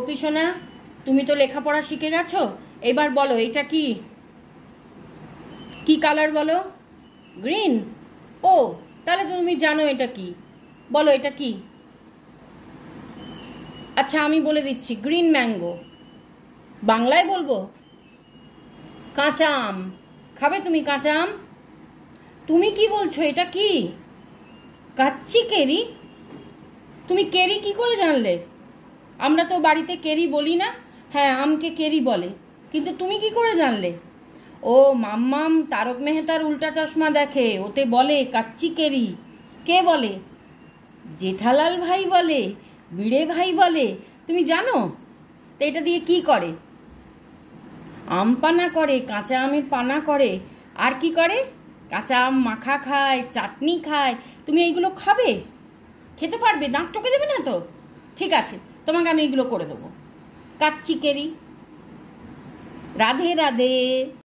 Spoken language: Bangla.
গোপী সোনা, তুমি তো লেখাপড়া শিখে গেছো, এবার বলো এটা কি কি কালার বলো? গ্রিন। ও, তাহলে তো তুমি জানো এটা কি। বলো এটা কি? আচ্ছা আমি বলে দিচ্ছি, গ্রিন ম্যাঙ্গো। বাংলায় বলবো? কাঁচা আম। খাবে তুমি কাঁচা আম? তুমি কি বলছো, এটা কি? কাচ্চি কেরি? তুমি কেরি কি করে জানলে? আমরা তো বাড়িতে কেরি বলি না। হ্যাঁ, আমকে কেরি বলে, কিন্তু তুমি কি করে জানলে? ও মাম্মাম তারক মেহতার উল্টা চশমা দেখে, ওতে বলে কাচ্চি কেরি। কে বলে? জেঠালাল ভাই বলে, বিড়ে ভাই বলে। তুমি জানো? তো এটা দিয়ে কি করে? আম পানা করে, কাঁচা আমের পানা করে। আর কি করে? কাঁচা আম মাখা খায়, চাটনি খায়। তুমি এইগুলো খাবে? খেতে পারবে? দাঁত টকে দেবে না তো? ঠিক আছে, তোমাকে আমি এগুলো করে দেবো। কাচ্চি কেরি। রাধে রাধে।